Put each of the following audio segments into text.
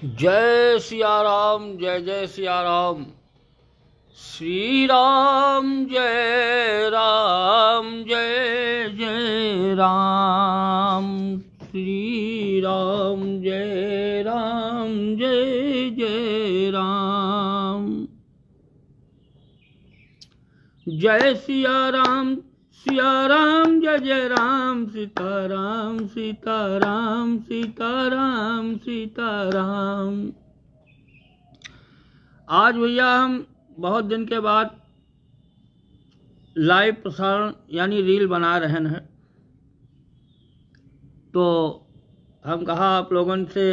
जय सिया राम, जय जय सिया राम। श्री राम जय राम, जय जय राम। श्री राम जय राम, जय जय राम। जय सिया राम, जय जय राम। सीताराम सीताराम, सीताराम सीताराम। आज भैया हम बहुत दिन के बाद लाइव प्रसारण यानी रील बना रहे हैं, तो हम कहा आप लोगों से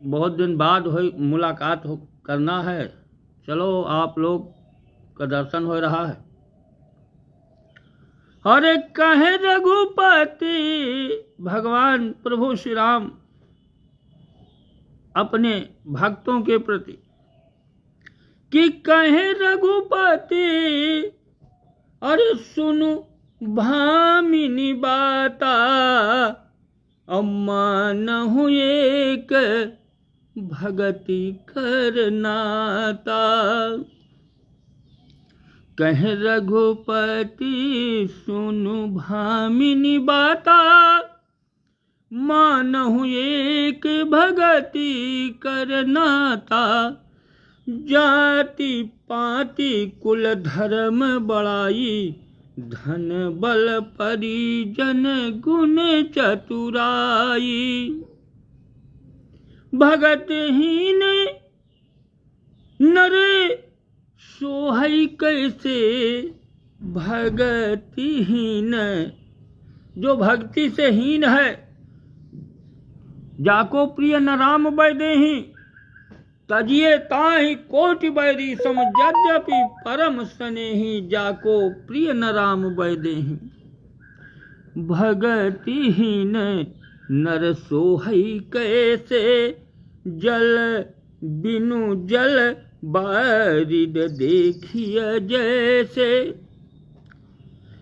बहुत दिन बाद मुलाकात करना है। चलो आप लोग का दर्शन हो रहा है। अरे कहे रघुपति भगवान प्रभु श्री राम अपने भक्तों के प्रति कि कहे रघुपति, अरे सुनु भामिनी बाता, अम्मा न एक भगति करनाता। कह रघुपति सुनु भामिनी बाता, मानहु एक भगति करनाता। जाति पाति कुल धर्म बड़ाई, धन बल परिजन गुण चतुराई। भगतहीन नरे सोहई कैसे, भगतिहीन जो भक्ति से हीन है, जाको प्रिय न राम बैदेहि, तजिए ताहि कोटि बैरी सम। यद्यपि परम स्नेही, जाको प्रिय न राम बैदेहि। भगतिहीन नर सोहई कैसे, जल बिनु जल बारिद देखिए जैसे।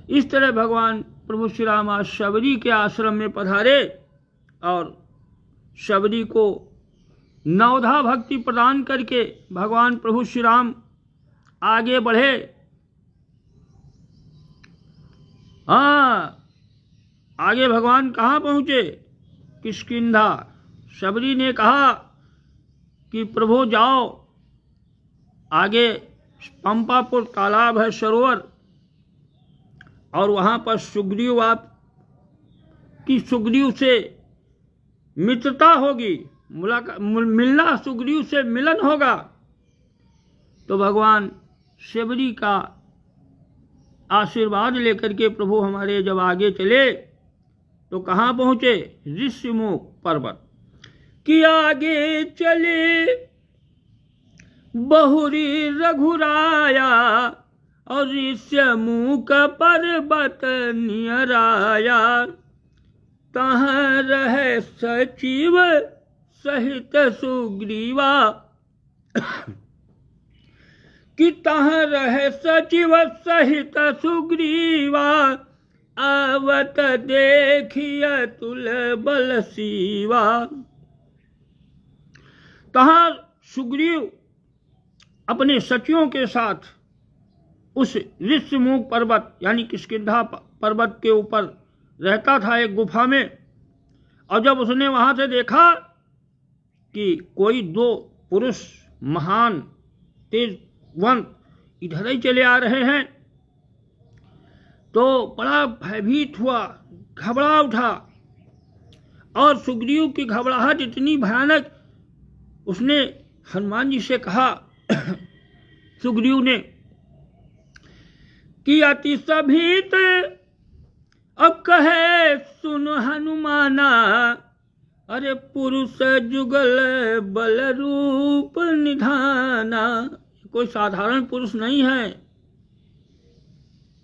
इस तरह भगवान प्रभु श्री राम आज शबरी के आश्रम में पधारे और शबरी को नवधा भक्ति प्रदान करके भगवान प्रभु श्री राम आगे बढ़े। आगे भगवान कहाँ पहुँचे? किष्किंधा। शबरी ने कहा कि प्रभु जाओ, आगे पंपापुर तालाब है, सरोवर, और वहां पर सुग्रीव आपकी सुग्रीव से मित्रता होगी, मिलना, सुग्रीव से मिलन होगा। तो भगवान शबरी का आशीर्वाद लेकर के प्रभु हमारे जब आगे चले तो कहाँ पहुँचे? ऋषिमुख पर्वत कि आगे चले बहुरी रघुराया, और ऋषिमुख पर्वत नियराया। तहाँ रहे सचिव सहित सुग्रीवा, कि तहाँ रहे सचिव सहित सुग्रीवा। आवत देखिए तुल बल सीवा। तहाँ सुग्रीव अपने सचिवों के साथ उस ऋषिमुख पर्वत यानी किष्किंधा पर्वत के ऊपर रहता था, एक गुफा में। और जब उसने वहां से देखा कि कोई दो पुरुष महान तेजवंत इधर ही चले आ रहे हैं, तो बड़ा भयभीत हुआ, घबरा उठा। और सुग्रीव की घबराहट इतनी भयानक, उसने हनुमान जी से कहा सुग्रीव ने कि अति सभीत अब कहे सुन हनुमाना। अरे पुरुष जुगल बल रूप निधाना। कोई साधारण पुरुष नहीं है,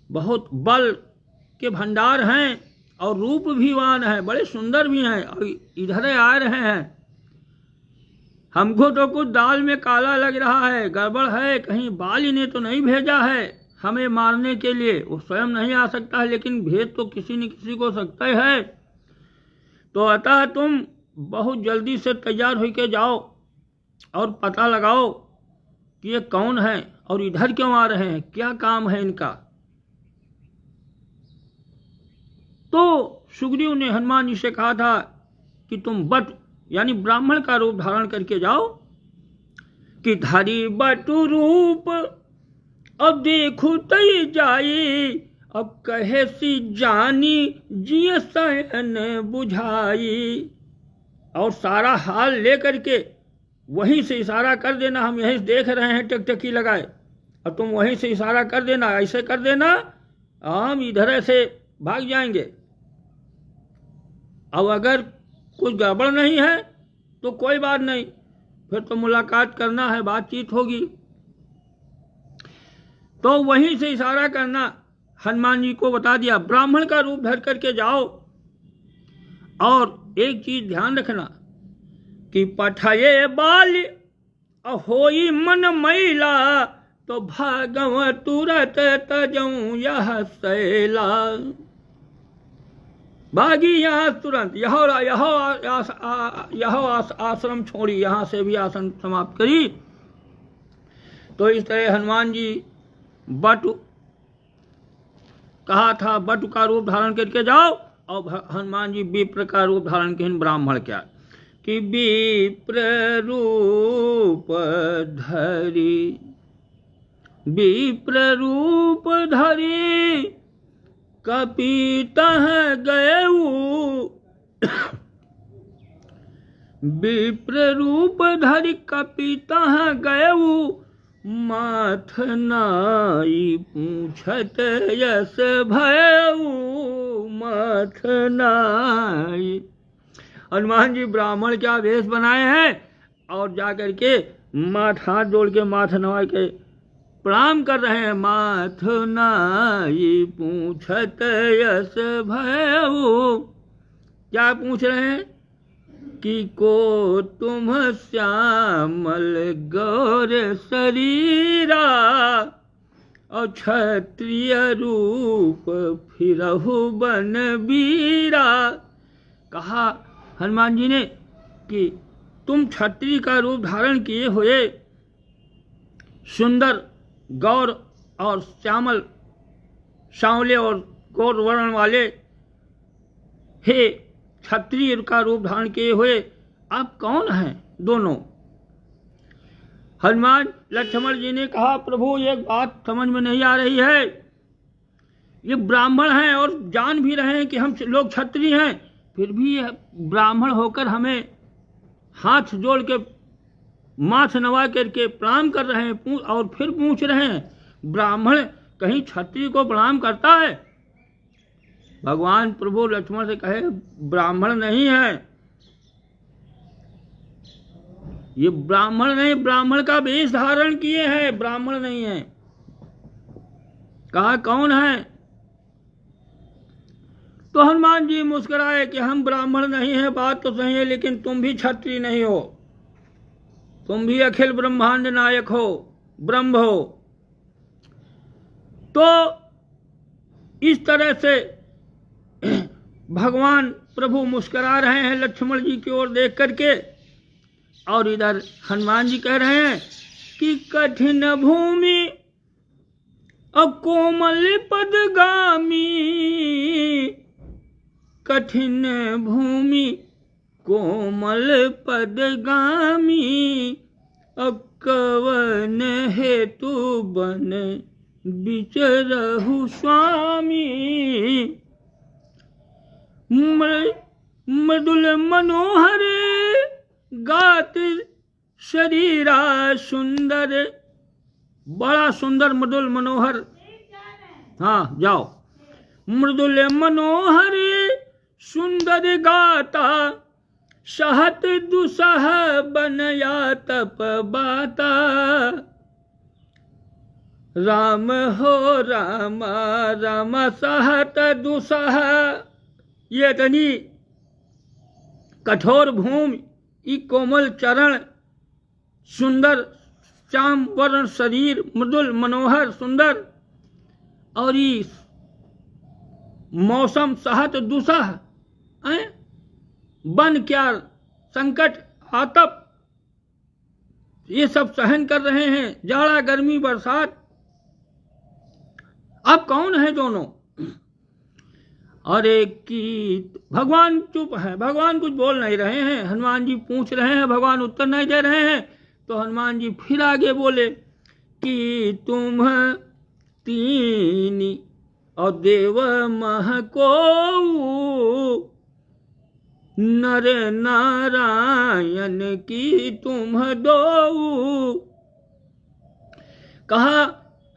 बहुत बल के भंडार हैं और रूप भी वान है, बड़े सुंदर भी हैं, और इधर आ रहे हैं। हमको तो कुछ दाल में काला लग रहा है, गड़बड़ है, कहीं बाली ने तो नहीं भेजा है हमें मारने के लिए। वो स्वयं नहीं आ सकता है, लेकिन भेज तो किसी न किसी को सकता है। तो अतः तुम बहुत जल्दी से तैयार होके जाओ और पता लगाओ कि ये कौन है और इधर क्यों आ रहे हैं, क्या काम है इनका। तो सुग्रीव ने हनुमान जी से कहा था कि तुम बट यानी ब्राह्मण का रूप धारण करके जाओ, कि धारी बटु रूप अब देखो तय जाई, अब कहे सी जानी जिय सयन बुझाई। और सारा हाल लेकर के वहीं से इशारा कर देना, हम यहीं देख रहे हैं टकटकी लगाए, और तुम वहीं से इशारा कर देना, ऐसे कर देना, हम इधर से भाग जाएंगे। अब अगर कुछ गड़बड़ नहीं है तो कोई बात नहीं, फिर तो मुलाकात करना है, बातचीत होगी। तो वहीं से इशारा करना, हनुमान जी को बता दिया ब्राह्मण का रूप धर करके जाओ। और एक चीज ध्यान रखना कि पठये बाल होई मन मैला, तो भागव तुरत तजऊं यह सैला। भागी यहाँ तुरंत, यह आश्रम छोड़ी, यहां से भी आसन समाप्त करी। तो इस तरह हनुमान जी बटु कहा था, बटु का रूप धारण करके जाओ, और हनुमान जी विप्र का रूप धारण किए ब्राह्मण क्या, कि विप्र रूप धरी, विप्र रूप धरी कपीतः गयऊ। विप्र रूप धरि कपीतः गयऊ, माथ नाई पूछत यस भयऊ, माथ नाई। हनुमान जी ब्राह्मण क्या वेश बनाए हैं और जाकर के हाथ जोड़ के माथ नवा के प्रणाम कर रहे हैं। माथ नाई पूछत यस भयऊ, क्या पूछ रहे हैं कि को तुम श्यामल गौर शरीरा, और क्षत्रिय रूप फिरहु बन बीरा। कहा हनुमान जी ने कि तुम क्षत्रिय का रूप धारण किए हुए सुंदर गौर और श्यामल, सांवले और गौर वर्ण वाले, हे क्षत्रिय का रूप धारण किए हुए आप कौन हैं दोनों। हनुमान लक्ष्मण जी ने कहा प्रभु एक बात समझ में नहीं आ रही है, ये ब्राह्मण हैं और जान भी रहे हैं कि हम लोग क्षत्रिय हैं, फिर भी ब्राह्मण होकर हमें हाथ जोड़ के माथ नवा करके प्रणाम कर रहे हैं, और फिर पूछ रहे हैं ब्राह्मण कहीं क्षत्रिय को प्रणाम करता है। भगवान प्रभु लक्ष्मण से कहे ब्राह्मण नहीं है, ये ब्राह्मण नहीं, ब्राह्मण का वेश धारण किए हैं, ब्राह्मण नहीं है। कहा कौन है? तो हनुमान जी मुस्कुराए कि हम ब्राह्मण नहीं है, बात तो सही है, लेकिन तुम भी क्षत्रिय नहीं हो, तुम भी अखिल ब्रह्मांड नायक हो, ब्रह्म हो। तो इस तरह से भगवान प्रभु मुस्कुरा रहे हैं लक्ष्मण जी की ओर देख करके, और इधर हनुमान जी कह रहे हैं कि कठिन भूमि अकोमल पदगामी, कठिन भूमि कोमल पदगामी, अकवन हेतु बन बिचरहु स्वामी। मृदुल मनोहर गात शरीरा सुंदर, बड़ा सुंदर मृदुल मनोहर, हाँ जाओ। मृदुल मनोहर सुंदर गाता, सहत दुसह बनया तप बाता। राम हो रामा राम सहत दुसह, ये तनी कठोर भूमि, ई कोमल चरण, सुंदर श्याम वर्ण शरीर, मृदुल मनोहर सुंदर, और ई मौसम सहत दुसह, बन क्या संकट आतप, ये सब सहन कर रहे हैं, जाड़ा गर्मी बरसात। अब कौन है दोनों? अरे की भगवान चुप है, भगवान कुछ बोल नहीं रहे हैं। हनुमान जी पूछ रहे हैं, भगवान उत्तर नहीं दे रहे हैं। तो हनुमान जी फिर आगे बोले कि तुम तीन और देव मह को नर नारायण की तुम दो। कहा,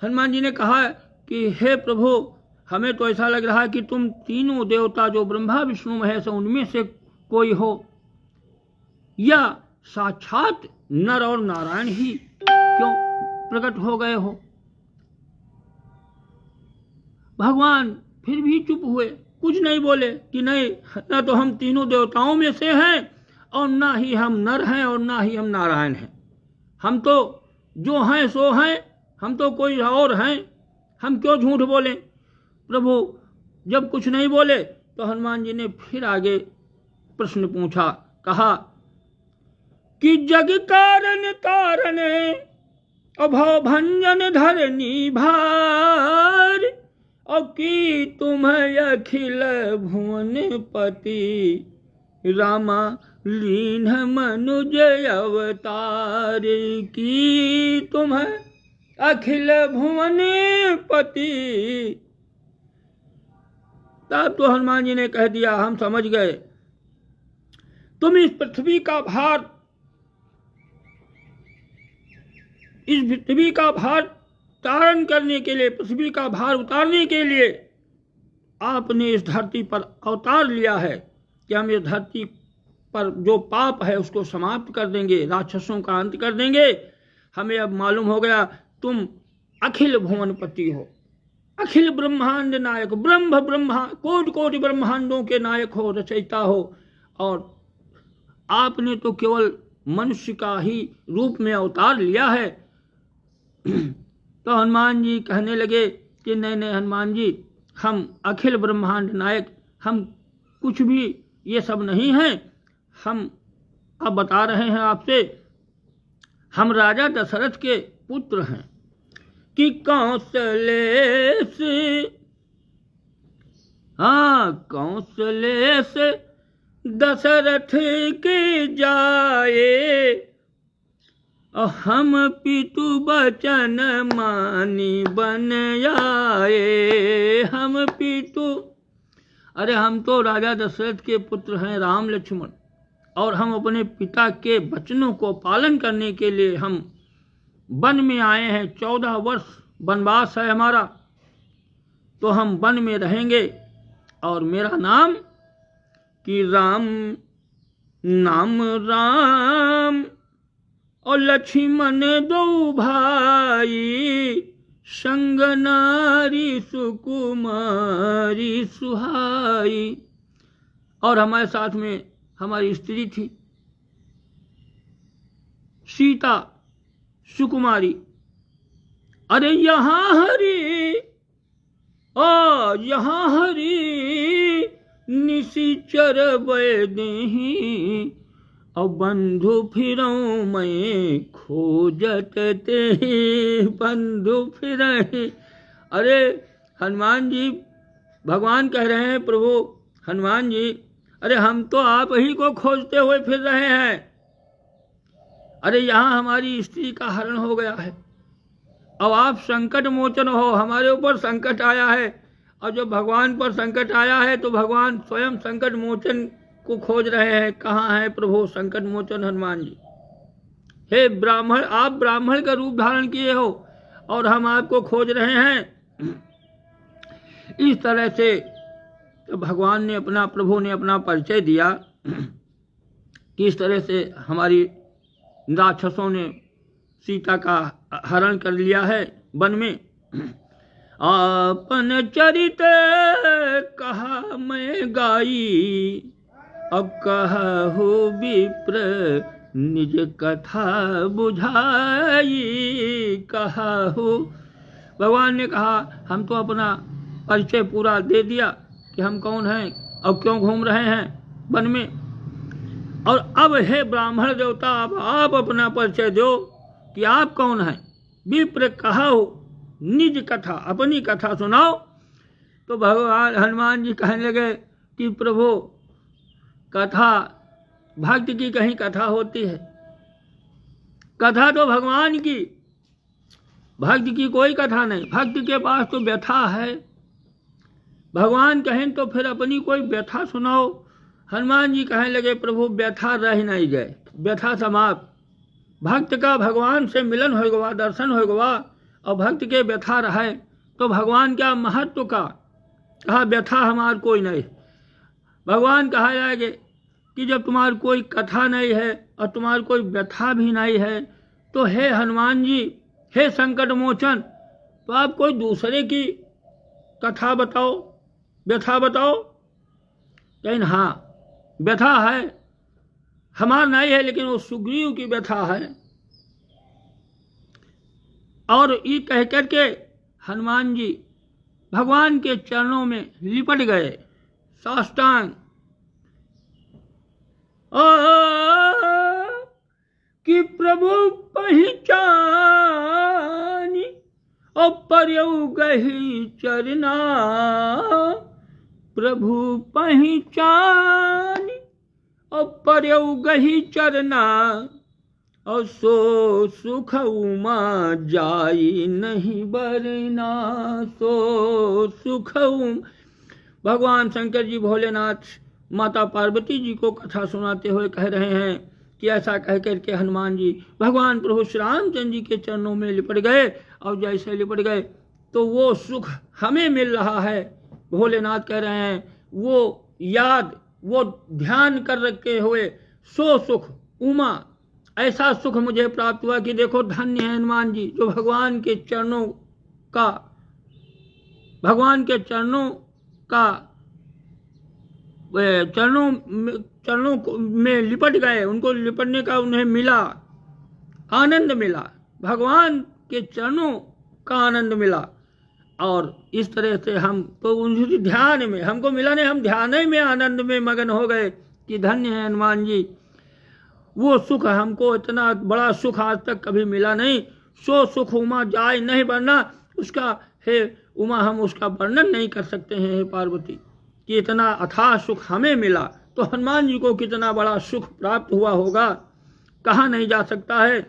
हनुमान जी ने कहा कि हे प्रभु, हमें तो ऐसा लग रहा है कि तुम तीनों देवता जो ब्रह्मा विष्णु महेश उनमें से कोई हो, या साक्षात नर और नारायण ही क्यों प्रकट हो गए हो। भगवान फिर भी चुप हुए, कुछ नहीं बोले कि नहीं, न तो हम तीनों देवताओं में से हैं और ना ही हम नर हैं और ना ही हम नारायण हैं। हम तो जो हैं सो हैं, हम तो कोई और हैं, हम क्यों झूठ बोलें। प्रभु जब कुछ नहीं बोले तो हनुमान जी ने फिर आगे प्रश्न पूछा। कहा कि जग कारण तारण अभव भंजन धरनी भार, और कि तुम अखिल भुवन पति रामा लीन मनुज अवतार। की तुम अखिल भुवन पति। तब तो हनुमान जी ने कह दिया, हम समझ गए, तुम इस पृथ्वी का भार तारण करने के लिए, पृथ्वी का भार उतारने के लिए आपने इस धरती पर अवतार लिया है कि हम इस धरती पर जो पाप है उसको समाप्त कर देंगे, राक्षसों का अंत कर देंगे। हमें अब मालूम हो गया तुम अखिल भुवनपति हो, अखिल ब्रह्मांड नायक, कोटि कोटि ब्रह्मांडों के नायक हो, रचयिता हो। और आपने तो केवल मनुष्य का ही रूप में अवतार लिया है। तो हनुमान जी कहने लगे कि नहीं नहीं हनुमान जी, हम अखिल ब्रह्मांड नायक, हम कुछ भी ये सब नहीं हैं। हम अब बता रहे हैं आपसे, हम राजा दशरथ के पुत्र हैं कि कौशलेश, कौशलेश दशरथ के जाए, हम पितु बचन मानी बन आए। हम पितु, अरे हम तो राजा दशरथ के पुत्र हैं, राम लक्ष्मण, और हम अपने पिता के वचनों को पालन करने के लिए हम वन में आए हैं। 14 वर्ष वनवास है हमारा, तो हम वन में रहेंगे। और मेरा नाम कि राम और लक्ष्मण दो भाई, संग नारी सुकुमारी सुहाई। और हमारे साथ में हमारी स्त्री थी सीता सुकुमारी। अरे यहाँ हरी निशिचर वैदेही, और बंधु फिरऊं मैं खोजत ते, बंधु फिरही। अरे हनुमान जी, भगवान कह रहे हैं, प्रभु हनुमान जी, अरे हम तो आप ही को खोजते हुए फिर रहे हैं। अरे यहाँ हमारी स्त्री का हरण हो गया है, अब आप संकट मोचन हो, हमारे ऊपर संकट आया है। और जब भगवान पर संकट आया है तो भगवान स्वयं संकट मोचन को खोज रहे हैं। कहाँ है प्रभु संकट मोचन हनुमान जी? हे ब्राह्मण, आप ब्राह्मण का रूप धारण किए हो और हम आपको खोज रहे हैं। इस तरह से तो भगवान ने अपना, प्रभु ने अपना परिचय दिया कि इस तरह से हमारी राक्षसों ने सीता का हरण कर लिया है वन में। अपन चरित कहा मैं गाई, अब कहु विप्र निज कथा बुझाई। कहु, भगवान ने कहा हम तो अपना परिचय पूरा दे दिया कि हम कौन हैं, अब क्यों घूम रहे हैं वन में। और अब हे ब्राह्मण देवता, अब आप अपना परिचय दो कि आप कौन हैं। विप्र कहो निज कथा, अपनी कथा सुनाओ। तो भगवान हनुमान जी कहने लगे कि प्रभु कथा, भक्त की कहीं कथा होती है? कथा तो भगवान की, भक्त की कोई कथा नहीं। भक्त के पास तो व्यथा है, भगवान कहें तो फिर अपनी कोई व्यथा सुनाओ। हनुमान जी कहने लगे प्रभु व्यथा रह नहीं गए, व्यथा समाप्त। भक्त का भगवान से मिलन हो गवा, दर्शन हो गवा, और भक्त के व्यथा रहे तो भगवान क्या महत्व का। कहा व्यथा हमार कोई नहीं। भगवान कहा जाएगा कि जब तुम्हारी कोई कथा नहीं है और तुम्हारी कोई व्यथा भी नहीं है, तो हे हनुमान जी, हे संकट मोचन, तो आप कोई दूसरे की कथा बताओ, व्यथा बताओ। लेकिन हाँ, व्यथा है, हमार नहीं है, लेकिन वो सुग्रीव की व्यथा है। और ये कह करके हनुमान जी भगवान के चरणों में लिपट गए, साष्टांग। कि प्रभु पहचानी और पर्यउ गही चरना, प्रभु पहचानी और पर्यउ गही चरना, और सो सुख उमा जाई नहीं बरना, सो सुख भगवान शंकर जी भोलेनाथ माता पार्वती जी को कथा सुनाते हुए कह रहे हैं कि ऐसा कह करके हनुमान जी भगवान प्रभु श्री रामचंद्र जी के चरणों में लिपट गए। और जैसे लिपट गए तो वो सुख हमें मिल रहा है। भोलेनाथ कह रहे हैं वो याद, वो ध्यान कर रखे हुए सो सुख उमा, ऐसा सुख मुझे प्राप्त हुआ कि देखो धन्य है हनुमान जी जो भगवान के चरणों का चरणों में लिपट गए, उनको लिपटने का उन्हें मिला, आनंद मिला, भगवान के चरणों का आनंद मिला। और इस तरह से हम तो उनके ध्यान में हमको मिला नहीं, हम ध्यान में आनंद में मगन हो गए कि धन्य है हनुमान जी, वो सुख हमको इतना बड़ा सुख आज तक कभी मिला नहीं। सो सुख उमा जाए नहीं बनना, उसका हे उमा हम उसका वर्णन नहीं कर सकते हैं हे पार्वती, कि इतना अथाह सुख हमें मिला। तो हनुमान जी को कितना बड़ा सुख प्राप्त हुआ होगा, कहा नहीं जा सकता है।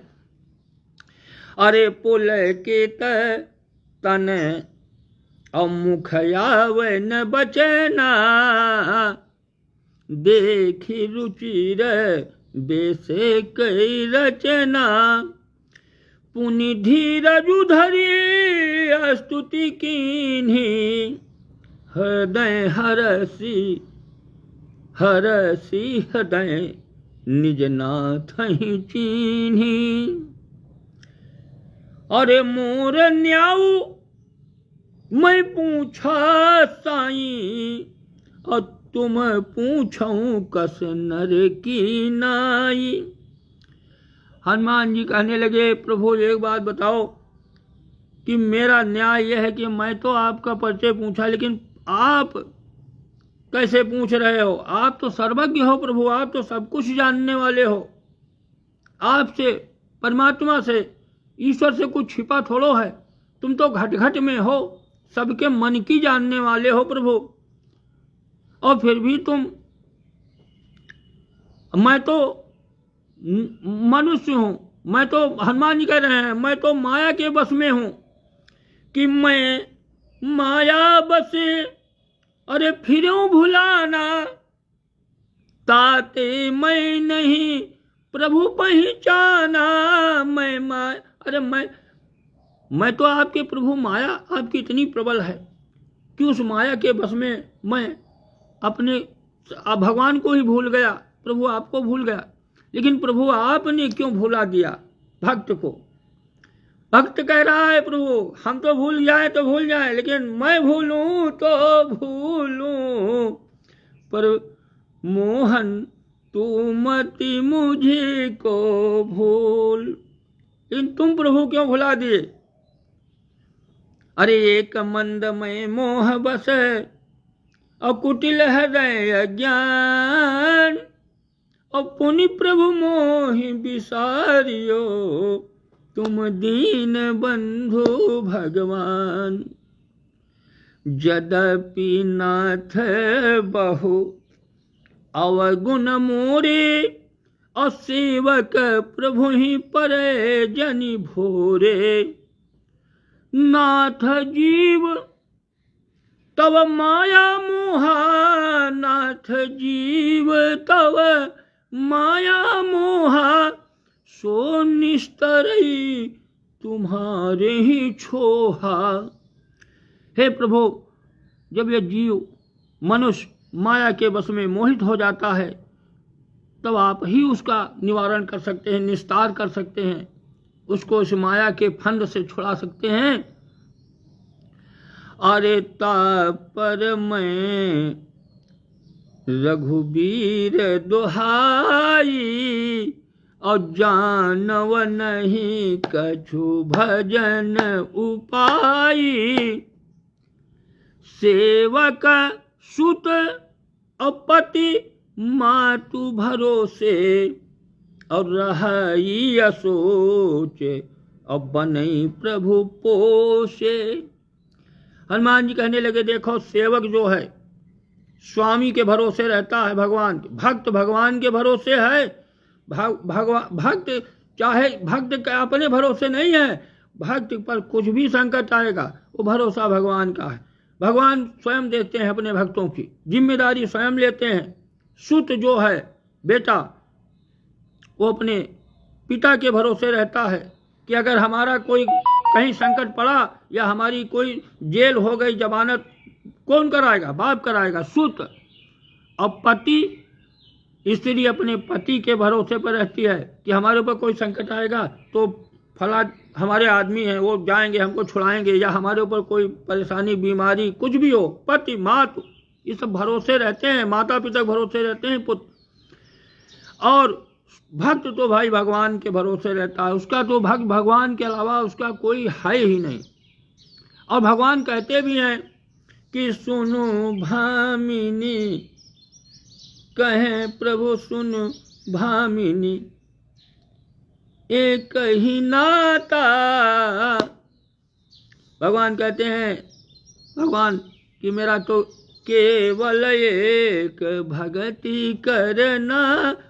अरे पुल के तन मुखयाव न बचना, देखी रुचिर बेसे कई रचना, पुनि धीरजु धरी स्तुति कीन्ही, हृदय हरसी हृदय निज नाथ ही चीन्ही। अरे मोर न्याऊ मैं पूछा साई, और तुम पूछूं कस नर की नाई। हनुमान जी कहने लगे प्रभु एक बात बताओ कि मेरा न्याय यह है कि मैं तो आपका परिचय पूछा, लेकिन आप कैसे पूछ रहे हो? आप तो सर्वज्ञ हो प्रभु, आप तो सब कुछ जानने वाले हो। आपसे, परमात्मा से, ईश्वर से कुछ छिपा थोड़ो है। तुम तो घट घट में हो, सबके मन की जानने वाले हो प्रभु। और फिर भी मैं तो मनुष्य हूं, मैं तो, हनुमान जी कह रहे हैं मैं तो माया के बस में हूं, कि मैं माया बस अरे फिरूं भुलाना, ताते मैं नहीं प्रभु पहचाना। मैं तो आपके प्रभु, माया आपकी इतनी प्रबल है कि उस माया के बस में मैं अपने भगवान को ही भूल गया, प्रभु आपको भूल गया। लेकिन प्रभु आपने क्यों भूला दिया भक्त को? भक्त कह रहा है प्रभु हम तो भूल जाए तो भूल जाए, लेकिन मैं भूलूं तो भूलूं, पर मोहन तू मति मुझे को भूल। लेकिन तुम प्रभु क्यों भुला दिए? अरे एक मंदमय मोह बस और कुटिल हृदय अज्ञान, और पुनि प्रभु मोहि विसारियो, तुम दीन बंधु भगवान। यद्यपि नाथ बहु अवगुण मोरे, और सेवक प्रभु ही परे जनि भोरे। नाथ जीव तव माया मोहा, नाथ जीव तव माया मोहा, सो निस्तरई तुम्हारे ही छोहा। हे प्रभु, जब यह जीव मनुष्य माया के वश में मोहित हो जाता है, तब आप ही उसका निवारण कर सकते हैं, निस्तार कर सकते हैं, उसको इस माया के फंद से छुड़ा सकते हैं। अरे तापर मैं रघुबीर दुहाई, और जानव नहीं कछु भजन उपाई। सेवक सुत अपति मातु भरोसे, और रही असोच अब बनई प्रभु पोषे। हनुमान जी कहने लगे, देखो सेवक जो है स्वामी के भरोसे रहता है, भगवान के भक्त भगवान के भरोसे है। भक्त चाहे भक्त के अपने भरोसे नहीं है, भक्त पर कुछ भी संकट आएगा वो भरोसा भगवान का है। भगवान स्वयं देखते हैं अपने भक्तों की, जिम्मेदारी स्वयं लेते हैं। सुत जो है बेटा, वो अपने पिता के भरोसे रहता है कि अगर हमारा कोई कहीं संकट पड़ा या हमारी कोई जेल हो गई, जमानत कौन कराएगा? बाप कराएगा। सुत। अब पति, स्त्री अपने पति के भरोसे पर रहती है कि हमारे ऊपर कोई संकट आएगा तो फला हमारे आदमी हैं, वो जाएंगे हमको छुड़ाएंगे, या हमारे ऊपर कोई परेशानी बीमारी कुछ भी हो, पति मातु ये सब भरोसे रहते हैं, माता पिता भरोसे रहते हैं पुत्र। और भक्त तो भाई भगवान के भरोसे रहता है, उसका तो भक्त भगवान के अलावा उसका कोई है ही नहीं। और भगवान कहते भी हैं कि सुनो भामिनी, कहें प्रभु सुन भामिनी, एक ही नाता। भगवान कहते हैं, भगवान कि मेरा तो केवल एक भक्ति करना।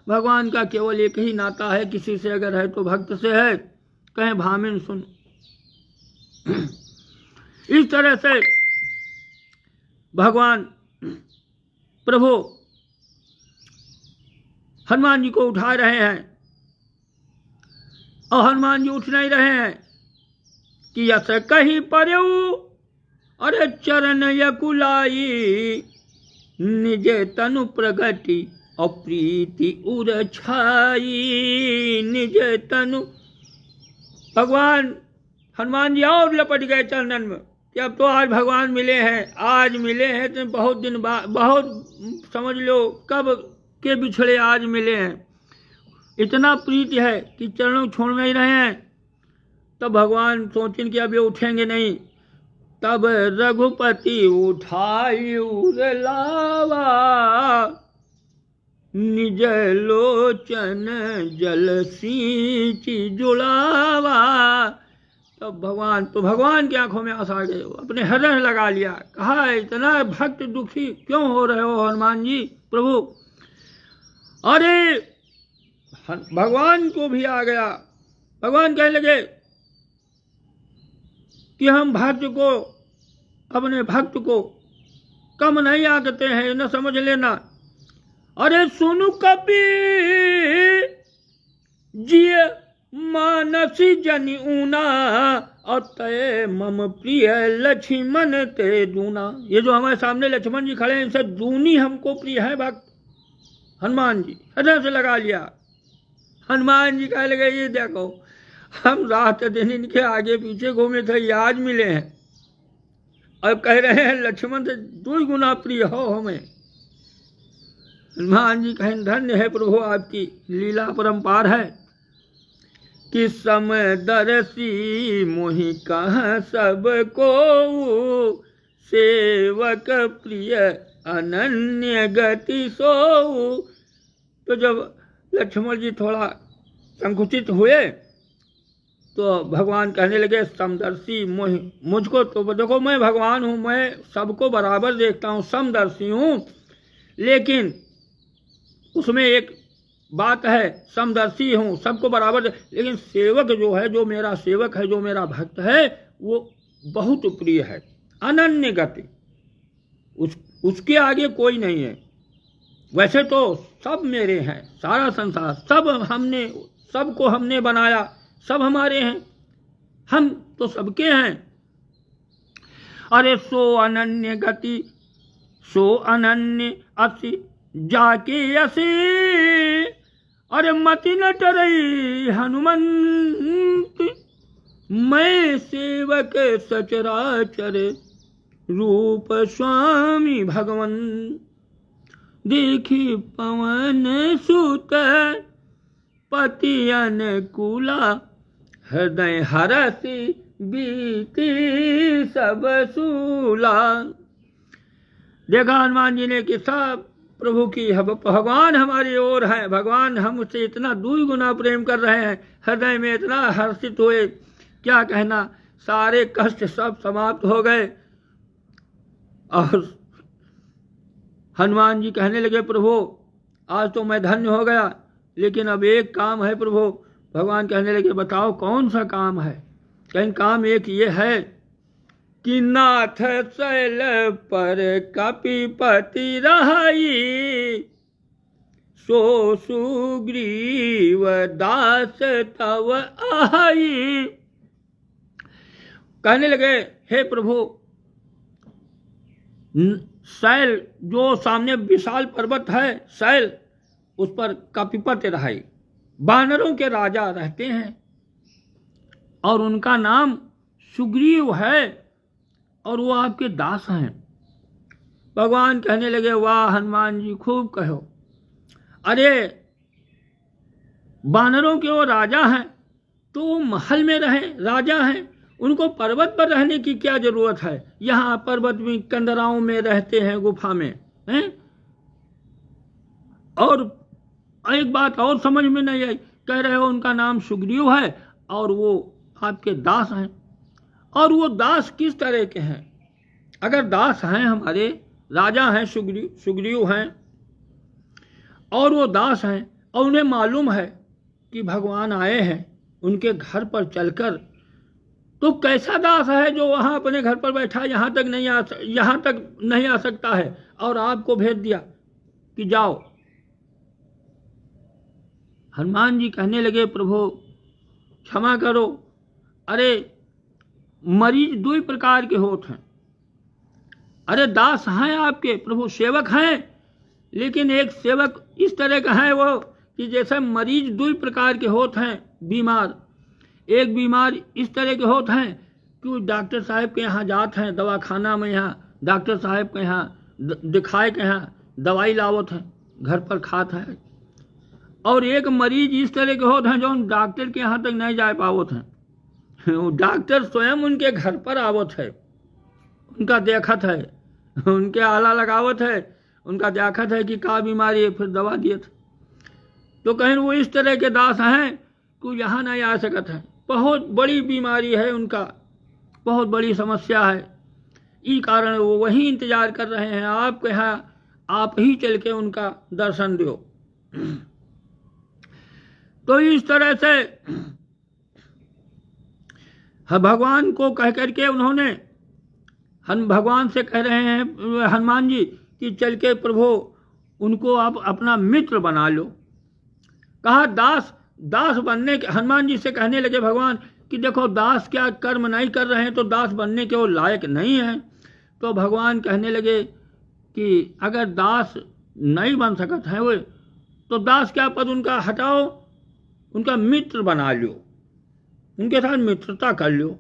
भगवान का केवल एक ही नाता है, किसी से अगर है तो भक्त से है। कहें भामिन सुन। इस तरह से भगवान प्रभु हनुमान जी को उठा रहे हैं, और हनुमान जी उठ नहीं रहे हैं कि यस कही पर्यु, अरे चरण यकुलाई, निज तनु प्रगति और प्रीति उर छाई। निज तनु, भगवान हनुमान जी और लपट गए चरणन में कि अब तो आज भगवान मिले हैं, आज मिले हैं तो बहुत दिन बाद, बहुत समझ लो कब के बिछड़े आज मिले हैं। इतना प्रीति है कि चरणों छोड़ नहीं रहे हैं। तब भगवान सोचें कि अब ये उठेंगे नहीं। तब रघुपति उठाई लावा, निज लोचन जल सींची जुड़ावा। तब भगवान की आंखों में आंसू आ गए, अपने हृदय लगा लिया। कहा इतना भक्त दुखी क्यों हो रहे हो हनुमान जी प्रभु? अरे भगवान को भी आ गया। भगवान कहने लगे कि हम भक्त को, अपने भक्त को कम नहीं आकते हैं, न समझ लेना। अरे सुनु कपि जिय मानसी जनि ऊना, अतय मम प्रिय लक्ष्मण ते दूना। ये जो हमारे सामने लक्ष्मण जी खड़े हैं, इनसे दूनी हमको प्रिय है भक्त हनुमान जी। हृदय से लगा लिया। हनुमान जी कह लगे ये देखो, हम रात दिन इनके आगे पीछे घूमे थे, ये आज मिले हैं और कह रहे हैं लक्ष्मण से 2 गुना प्रिय हो हमें। हनुमान जी कहें धन्य है प्रभु, आपकी लीला परम्पार है कि समदर्शी मोहि कहाँ सबको, सेवक प्रिय अनन्य गति सो। तो जब लक्ष्मण जी थोड़ा संकुचित हुए तो भगवान कहने लगे समदर्शी मुझको तो देखो मैं भगवान हूँ, मैं सबको बराबर देखता हूँ, समदर्शी हूँ, लेकिन उसमें एक बात है, समदर्शी हूँ सबको बराबर, लेकिन सेवक जो है, जो मेरा सेवक है, जो मेरा भक्त है, वो बहुत प्रिय है, अनन्य गति, उसके आगे कोई नहीं है। वैसे तो सब मेरे हैं, सारा संसार सबको हमने बनाया, सब हमारे हैं, हम तो सबके हैं। अरे सो अनन्य गति, सो अनन्य असि जाके असी, अरे मति न टरई हनुमंत, मैं सेवक सचराचर रूप स्वामी भगवन, देखी पवन सुत पति अनुकूला, हृदय हरसि बीती सब सूला। देखा हनुमान जी ने कि सब प्रभु की, भगवान हमारी ओर है, भगवान हमसे इतना 2 गुना प्रेम कर रहे हैं, हृदय में इतना हर्षित हुए, क्या कहना, सारे कष्ट सब समाप्त हो गए। और हनुमान जी कहने लगे प्रभु आज तो मैं धन्य हो गया, लेकिन अब एक काम है प्रभु। भगवान कहने लगे बताओ कौन सा काम है? कहीं काम एक ये है कि नाथ शैल पर कपिपति रहाई, सो सुग्रीव दास तव आई। कहने लगे हे प्रभु, शैल जो सामने विशाल पर्वत है, शैल, उस पर कपिपति रहाई, वानरों के राजा रहते हैं, और उनका नाम सुग्रीव है, और वो आपके दास हैं। भगवान कहने लगे वाह हनुमान जी खूब कहो, अरे वानरों के वो राजा हैं तो वो महल में रहे, राजा हैं, उनको पर्वत पर रहने की क्या जरूरत है? यहाँ पर्वत में कंदराओं में रहते हैं, गुफा में हैं। और एक बात और समझ में नहीं आई, कह रहे हो उनका नाम सुग्रीव है और वो आपके दास हैं। और वो दास किस तरह के हैं? अगर दास हैं, हमारे राजा हैं, सुग्रीव हैं, और वो दास हैं, और उन्हें मालूम है कि भगवान आए हैं उनके घर पर चलकर, तो कैसा दास है जो वहां अपने घर पर बैठा यहाँ तक नहीं आ सकता है, और आपको भेज दिया कि जाओ। हनुमान जी कहने लगे प्रभु क्षमा करो, अरे मरीज 2 प्रकार के होते हैं। अरे दास हैं आपके प्रभु, सेवक हैं, लेकिन एक सेवक इस तरह का है वो कि जैसे मरीज 2 प्रकार के होते हैं, बीमार। एक बीमार इस तरह के होते हैं कि डॉक्टर साहब के यहाँ जाते हैं, दवाखाना में, यहाँ डॉक्टर साहब के यहाँ दिखाए के यहाँ दवाई लावत हैं, घर पर खाते हैं। और एक मरीज इस तरह के होते हैं जो डॉक्टर के यहाँ तक नहीं जा पावत हैं, डॉक्टर स्वयं उनके घर पर आवत है, उनका देखत है, उनके आला लगावत है, उनका देखत है कि क्या बीमारी है, फिर दवा दिए थे। तो कहीं वो इस तरह के दास हैं कि यहाँ नहीं आ सकत है, बहुत बड़ी बीमारी है उनका, बहुत बड़ी समस्या है, इस कारण वो वही इंतजार कर रहे हैं आपके यहाँ, आप ही चल के उनका दर्शन दो। तो इस तरह से भगवान को कह करके उन्होंने भगवान से कह रहे हैं हनुमान जी कि चल के प्रभु उनको आप अपना मित्र बना लो। कहा दास बनने के, हनुमान जी से कहने लगे भगवान कि देखो दास क्या कर्म नहीं कर रहे हैं तो दास बनने के वो लायक नहीं है। तो भगवान कहने लगे कि अगर दास नहीं बन सकत है वो, तो दास क्या पद उनका हटाओ, उनका मित्र बना लो, उनके साथ मित्रता कर लो।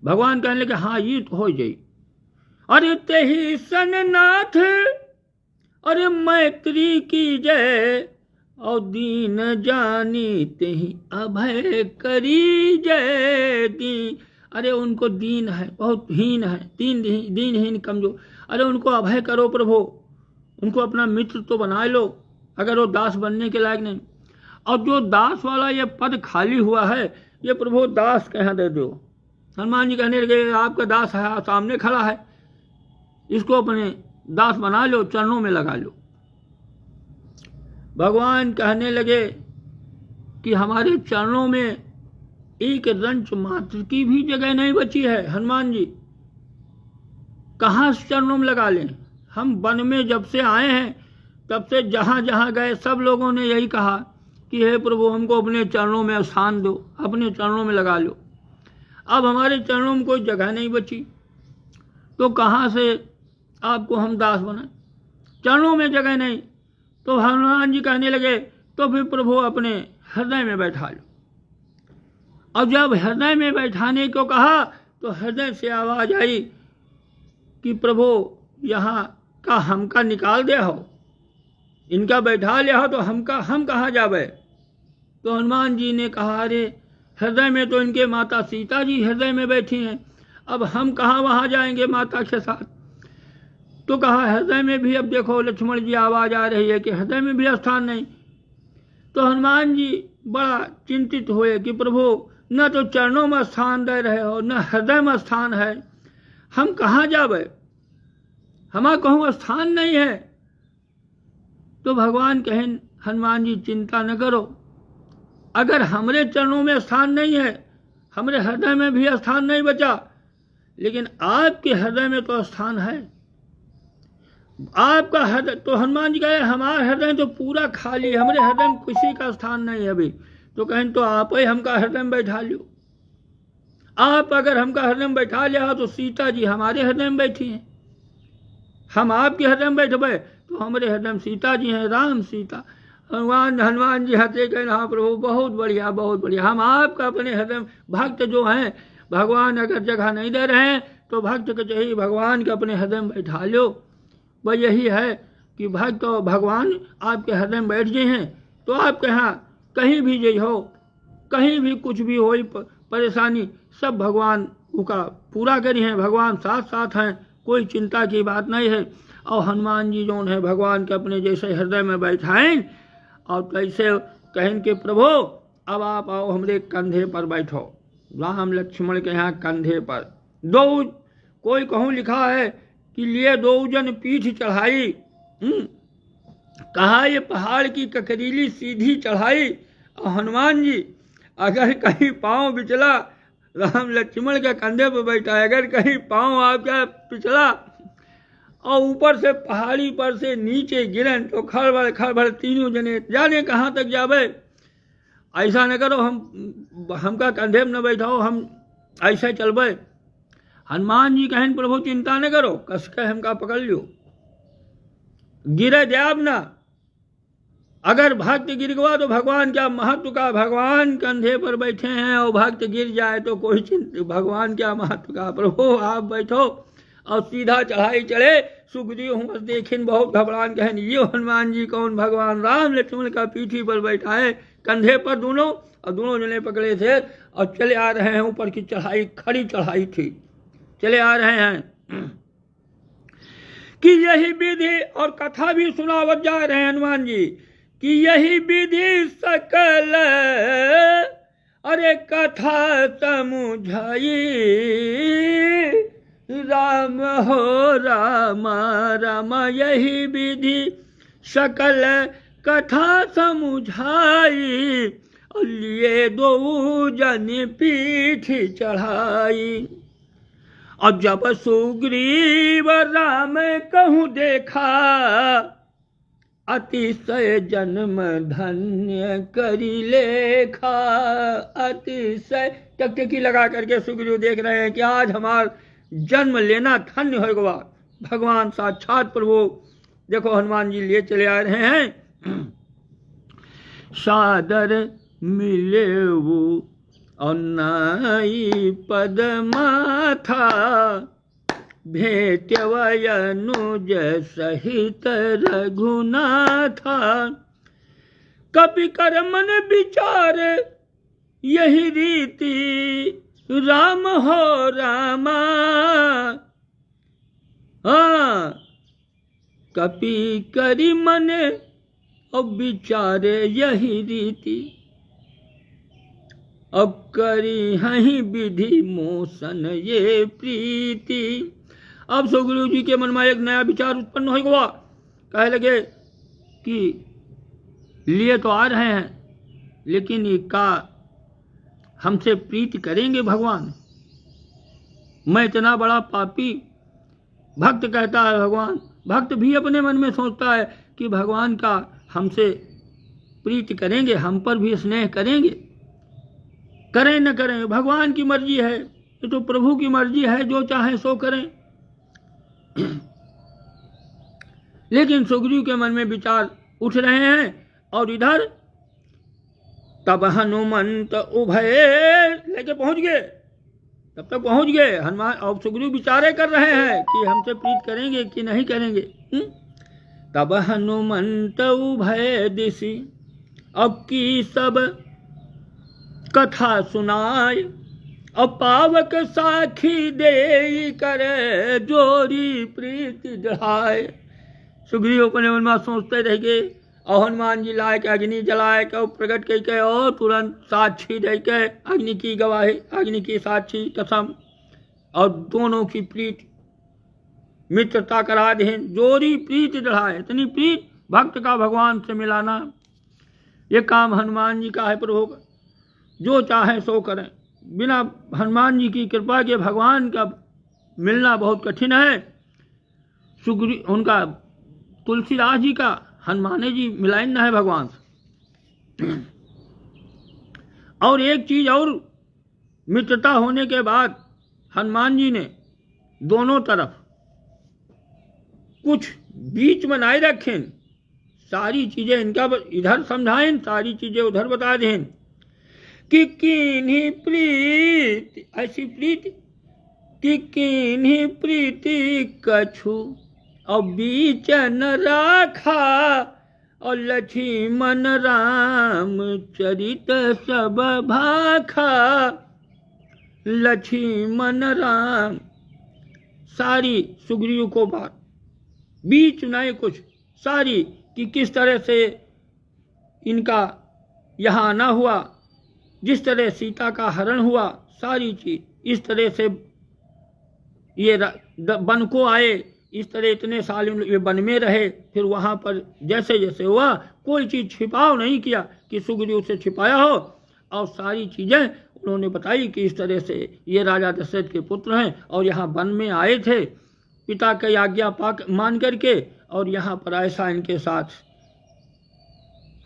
भगवान कहने लगे हाँ ये तो हो जाए। अरे तेहि सननाथ, अरे मैत्री की जय, और दीन जानी तेहि अभय करी जय दी। अरे उनको दीन है, बहुत हीन है, दीनहीन कमजोर, अरे उनको अभय करो प्रभु, उनको अपना मित्र तो बना लो अगर वो दास बनने के लायक नहीं। और जो दास वाला ये पद खाली हुआ है, ये प्रभु दास के यहाँ दे दो। हनुमान जी कहने लगे आपका दास है, सामने खड़ा है, इसको अपने दास बना लो, चरणों में लगा लो। भगवान कहने लगे कि हमारे चरणों में एक रंच मात्र की भी जगह नहीं बची है। हनुमान जी कहाँ चरणों में लगा लें? हम वन में जब से आए हैं तब से जहाँ जहाँ गए सब लोगों ने यही कहा कि हे प्रभु हमको अपने चरणों में स्थान दो, अपने चरणों में लगा लो। अब हमारे चरणों में कोई जगह नहीं बची तो कहाँ से आपको हम दास बनाए? चरणों में जगह नहीं। तो हनुमान जी कहने लगे तो फिर प्रभु अपने हृदय में बैठा लो। और जब हृदय में बैठाने को कहा तो हृदय से आवाज आई कि प्रभु यहाँ का हमका निकाल दे हो, इनका बैठा ले हो तो हम कहाँ जावे? तो हनुमान जी ने कहा अरे हृदय में तो इनके माता सीता जी हृदय में बैठी हैं, अब हम कहाँ वहाँ जाएंगे माता के साथ? तो कहा हृदय में भी, अब देखो लक्ष्मण जी आवाज आ रही है कि हृदय में भी स्थान नहीं। तो हनुमान जी बड़ा चिंतित हुए कि प्रभु न तो चरणों में स्थान दे रहे हो, न हृदय में स्थान है, हम कहाँ जावे? हमारा कहूँ स्थान नहीं है। तो भगवान कहें हनुमान जी चिंता न करो, अगर हमरे चरणों में स्थान नहीं है, हमरे हृदय में भी स्थान नहीं बचा, लेकिन आपके हृदय में तो स्थान है। आपका हृदय तो हनुमान जी कहे हमारा हृदय तो पूरा खाली है, हमारे हृदय में किसी का स्थान नहीं है अभी। तो कहें तो आप ही हमका हृदय में बैठा लो। आप अगर हमका हृदय में बैठा लिया तो सीता जी हमारे हृदय में बैठी हैं, हम आपके हृदय में बैठे तो हमारे हृदय में सीता जी हैं, राम सीता। हनुमान जी हंसे कहें हाँ प्रभु बहुत बढ़िया बहुत बढ़िया, हम आपका अपने हृदय में भक्त जो हैं, भगवान अगर जगह नहीं दे रहे हैं तो भक्त को चाहिए भगवान के अपने हृदय में बैठा लो। वह यही है कि भक्त और भगवान आपके हृदय में बैठ गए हैं तो आपके यहाँ कहीं भी जो हो, कहीं भी कुछ भी हो परेशानी, सब भगवान उसका पूरा करी हैं, भगवान साथ साथ हैं, कोई चिंता की बात नहीं है। और हनुमान जी जो है भगवान के अपने जैसे हृदय में बैठाएं और कैसे कहें कि प्रभु अब आप आओ हमरे कंधे पर बैठो। राम लक्ष्मण के यहाँ कंधे पर दो, कोई कहूँ लिखा है कि लिए दो जन पीठ चढ़ाई, कहा ये पहाड़ की ककरीली सीधी चढ़ाई। और हनुमान जी अगर कहीं पाँव बिचला, राम लक्ष्मण के कंधे पर बैठा है, अगर कहीं पाँव आपका पिछला और ऊपर से पहाड़ी पर से नीचे गिरन तो खड़बड़ तीनों जने जाने कहाँ तक जावे। ऐसा न करो, हमका कंधे में न बैठाओ, हम ऐसे चलबे। हनुमान जी कहें प्रभु चिंता न करो, कस के हमका पकड़ लियो, गिरे जाब ना। अगर भक्त गिर गया तो भगवान क्या महत्व का, भगवान कंधे पर बैठे हैं और भक्त गिर जाए तो कोई चिंता, भगवान क्या महत्व का। प्रभु आप बैठो और सीधा चढ़ाई चढ़े। सुग्रीव हूँ देखें बहुत घबरान, कहें ये हनुमान जी कौन, भगवान राम लक्ष्मण का पीठी पर बैठा है कंधे पर दोनों, और दोनों जने पकड़े थे और चले आ रहे हैं। ऊपर की चढ़ाई खड़ी चढ़ाई थी, चले आ रहे हैं कि यही विधि, और कथा भी सुनावत जा रहे हैं हनुमान जी कि यही विधि सकल अरे कथा समुझाई, राम हो रामा रामा यही विधि सकल कथा समुझाई, और लिए दो जन पीठ चढ़ाई। और जब सुग्रीव राम कहूँ देखा, अतिशय जन्म धन्य करी लेखा। अतिशय टकटकी लगा करके सुग्रीव देख रहे हैं कि आज हमारा जन्म लेना धन्य होगा। भगवान साक्षात प्रभु देखो हनुमान जी लिए चले आ रहे हैं। सादर मिले वो और नाई पद माथा, भेटवयनुज सहित रघुनाथा। कपि कर मन विचार यही रीति, राम हो रामा। हाँ कपि करि मन और विचार यही रीति। अब करी हही विधि मोशन ये प्रीति। अब सुग्रीव जी के मन में एक नया विचार उत्पन्न हो गया। कहे लगे कि लिए तो आ रहे हैं, लेकिन ये का हमसे प्रीति करेंगे भगवान? मैं इतना बड़ा पापी भक्त कहता है भगवान। भक्त भी अपने मन में सोचता है कि भगवान का हमसे प्रीति करेंगे, हम पर भी स्नेह करेंगे। करें न करें भगवान की मर्जी है, ये तो प्रभु की मर्जी है, जो चाहे सो करें। लेकिन सुग्रीव के मन में विचार उठ रहे हैं और इधर तब हनुमंत उभय लेके पहुंच गए। तब तक पहुंच गए हनुमान और सुग्रीव विचारे कर रहे हैं कि हमसे प्रीत करेंगे कि नहीं करेंगे। तब हनुमंत उभय दिशि अब की सब कथा सुनाय, अब पावक साखी दे करे जोरी प्रीति दढ़ाए। सुग्रीव अपने मन में सोचते रह गए और हनुमान जी लाए के अग्नि जलाए के प्रकट करके और तुरंत साक्षी दे के अग्नि की गवाही, अग्नि की साक्षी कसम, और दोनों की प्रीति मित्रता करा दे। जोरी प्रीति दढ़ाए, इतनी प्रीत भक्त का भगवान से मिलाना, ये काम हनुमान जी का है प्रभु का, जो चाहे सो करें। बिना हनुमान जी की कृपा के भगवान का मिलना बहुत कठिन है। सुग्रीव उनका तुलसीदास जी का हनुमान जी मिलाइन है भगवान से। और एक चीज और, मित्रता होने के बाद हनुमान जी ने दोनों तरफ कुछ बीच बनाए रखें, सारी चीजें इनका इधर समझाएं, सारी चीजें उधर बता दें कि किन्हीं प्रीति, ऐसी प्रीति कि किन्हीं प्रीति कछु और बीच न राखा, और लक्ष्मण राम चरित सब भाखा। लक्ष्मण राम सारी सुग्रीव को बात, बीच नहीं कुछ, सारी कि किस तरह से इनका यहाँ आना हुआ, जिस तरह सीता का हरण हुआ, सारी चीज इस तरह से ये वन को आए, इस तरह इतने साल ये वन में रहे, फिर वहां पर जैसे जैसे हुआ कोई चीज छिपाव नहीं किया कि सुग्रीव से छिपाया हो, और सारी चीजें उन्होंने बताई कि इस तरह से ये राजा दशरथ के पुत्र हैं और यहाँ वन में आए थे पिता की आज्ञा पाक मान करके, और यहाँ पर ऐसा इनके साथ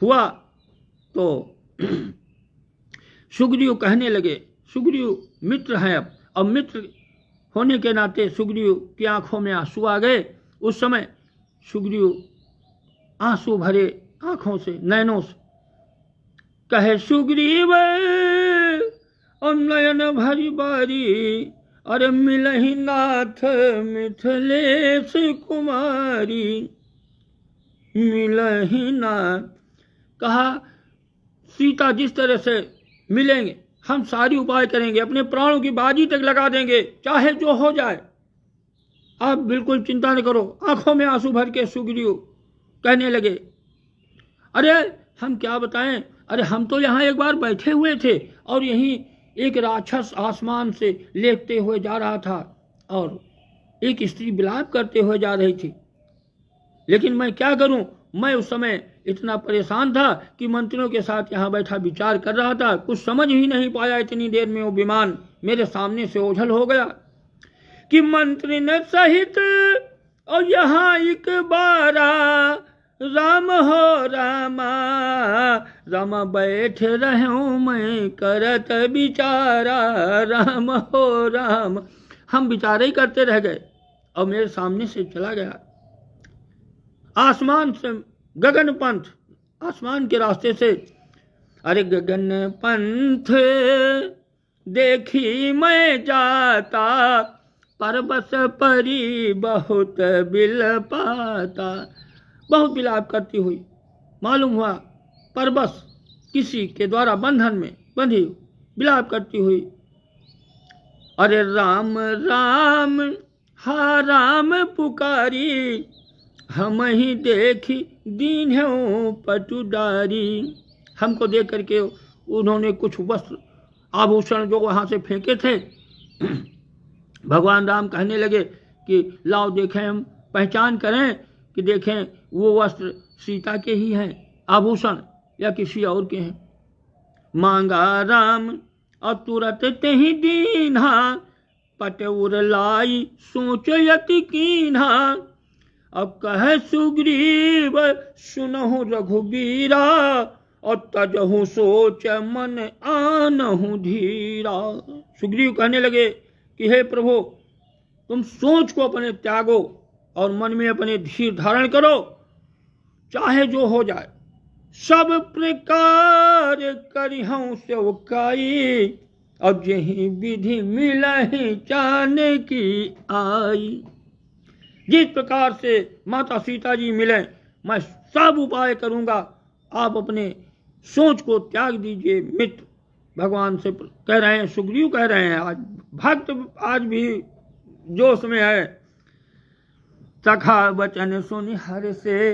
हुआ। तो सुग्रीव कहने लगे, सुग्रीव मित्र हैं अब मित्र होने के नाते सुग्रीव की आंखों में आंसू आ गए। उस समय सुग्रीव आंसू भरे आंखों से, नयनों से कहे सुग्रीव नयन भरी बारी, अरे मिलहि नाथ मिथिलेश कुमारी। मिलहि नाथ, कहा सीता जिस तरह से मिलेंगे हम सारी उपाय करेंगे, अपने प्राणों की बाजी तक लगा देंगे, चाहे जो हो जाए, आप बिल्कुल चिंता न करो। आंखों में आंसू भर के सुग्रीव कहने लगे, अरे हम क्या बताएं, अरे हम तो यहाँ एक बार बैठे हुए थे और यहीं एक राक्षस आसमान से लेटते हुए जा रहा था और एक स्त्री विलाप करते हुए जा रही थी, लेकिन मैं क्या करूं, मैं उस समय इतना परेशान था कि मंत्रियों के साथ यहाँ बैठा विचार कर रहा था, कुछ समझ ही नहीं पाया। इतनी देर में वो विमान मेरे सामने से ओझल हो गया कि मंत्री ने सहित और यहाँ एक बारा, राम हो रामा, रामा बैठ रहूं मैं करत विचारा, राम हो राम। हम विचार ही करते रह गए और मेरे सामने से चला गया। आसमान से गगन पंथ, आसमान के रास्ते से, अरे गगन पंथ देखी मैं जाता, परबस परी बहुत बिलपाता। बहुत विलाप करती हुई मालूम हुआ परबस किसी के द्वारा बंधन में बंधी विलाप करती हुई, अरे राम राम हा राम पुकारी, हम ही देखी दीन्हों पटुडारी। हमको देख करके उन्होंने कुछ वस्त्र आभूषण जो वहाँ से फेंके थे, भगवान राम कहने लगे कि लाओ देखें, हम पहचान करें कि देखें वो वस्त्र सीता के ही हैं आभूषण या किसी और के हैं। मांगा राम और तुरंत ते ही दीन्हा, पटउर लाई सोच यति कीन्हा। अब कह सुग्रीव सुनहु रघुबीरा, और तजहु सोच मन आनहु धीरा। सुग्रीव कहने लगे कि हे प्रभु, तुम सोच को अपने त्यागो और मन में अपने धीर धारण करो, चाहे जो हो जाए। सब प्रकार करिहूं सेवकाई, अब यही विधि मिलहि जाने की आई। जिस प्रकार से माता सीता जी मिले, मैं सब उपाय करूंगा, आप अपने सोच को त्याग दीजिए। मित्र भगवान से कह रहे हैं, सुग्रीव कह रहे हैं। आज भक्त आज भी जोश में है। सखा वचन सुनि हर से,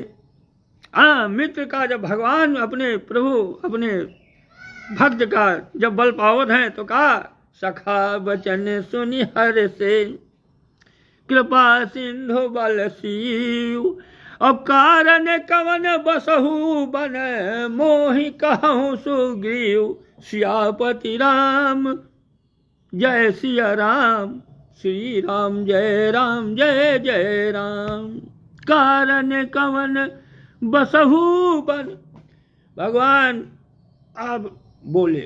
मित्र का जब भगवान अपने प्रभु अपने भक्त का जब बल पावत हैं तो कहा, सखा वचन सुनि हर से, कृपा सिंधु बल सीव। अब कारण कवन बसहु बन, मोहि कहूँ सुग्रीव। सियापति राम जय सिया राम, श्री राम जय जय राम। कारण कवन बसहु बन, भगवान आप बोले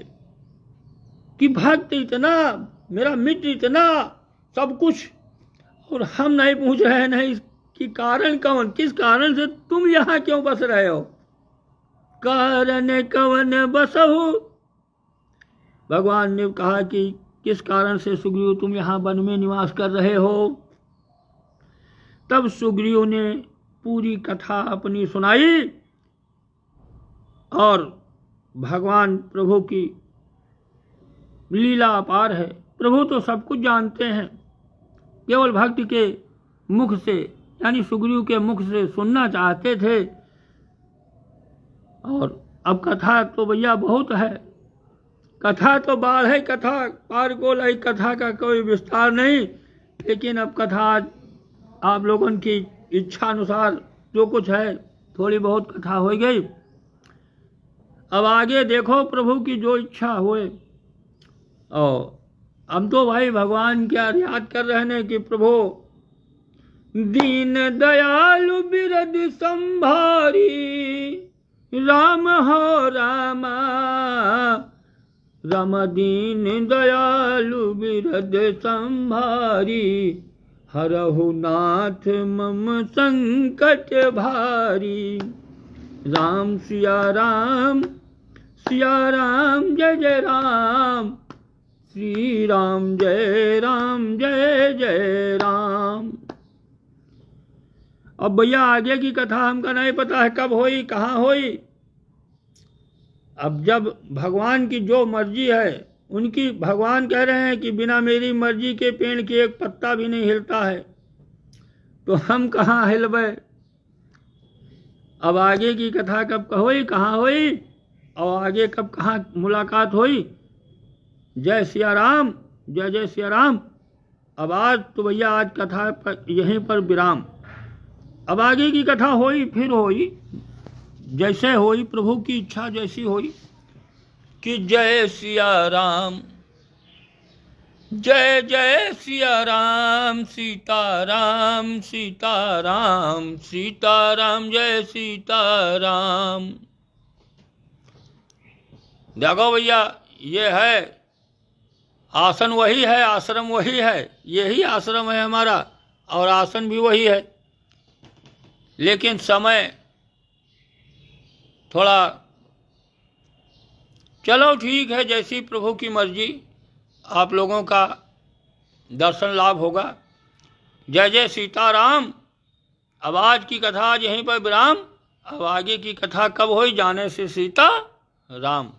कि भक्त इतना, मेरा मित्र इतना सब कुछ, और हम नहीं पूछ रहे नहीं कि कारण कवन, किस कारण से तुम यहाँ क्यों बस रहे हो। कारण कवन बसहु, भगवान ने कहा कि किस कारण से सुग्रीव तुम यहाँ वन में निवास कर रहे हो। तब सुग्रीव ने पूरी कथा अपनी सुनाई, और भगवान प्रभु की लीला अपार है। प्रभु तो सब कुछ जानते हैं, केवल भक्त के मुख से यानी सुग्रीव के मुख से सुनना चाहते थे। और अब कथा तो भैया बहुत है, कथा तो बाढ़ है, कथा पार को लाई, कथा का कोई विस्तार नहीं। लेकिन अब कथा आप लोगों की इच्छा अनुसार जो कुछ है, थोड़ी बहुत कथा हो गई। अब आगे देखो प्रभु की जो इच्छा होए। और हम तो भाई भगवान क्या याद कर रहे हैं कि प्रभु दीन दयालु बिरद संभारी, राम हो रामा। राम दीन दयालु बिरद संभारी, हरहु नाथ मम संकट भारी। राम सिया राम जय जय राम, श्री राम जय जय राम। अब भैया आगे की कथा हमका नहीं पता है कब होई, कहाँ होई। अब जब भगवान की जो मर्जी है उनकी, भगवान कह रहे हैं कि बिना मेरी मर्जी के पेड़ की एक पत्ता भी नहीं हिलता है, तो हम कहाँ हिलबे। अब आगे की कथा कब होई, कहाँ होई, और आगे कब कहाँ मुलाकात होई। जय सिया राम, जय जय सिया राम। अब आज तो भैया आज कथा पर यहीं पर विराम। अब आगे की कथा होई, फिर होई, जैसे होई प्रभु की इच्छा जैसी होई। कि जय सिया राम, जय जय सिया राम, सीताराम सीताराम सीताराम जय सीताराम। देखो भैया, ये है आसन वही है, आश्रम वही है, यही आश्रम है हमारा, और आसन भी वही है। लेकिन समय थोड़ा, चलो ठीक है, जैसी प्रभु की मर्जी, आप लोगों का दर्शन लाभ होगा। जय जय सीताराम। अब आज की कथा आज यहीं पर विराम। अब आगे की कथा कब होई, जाने से सीता राम।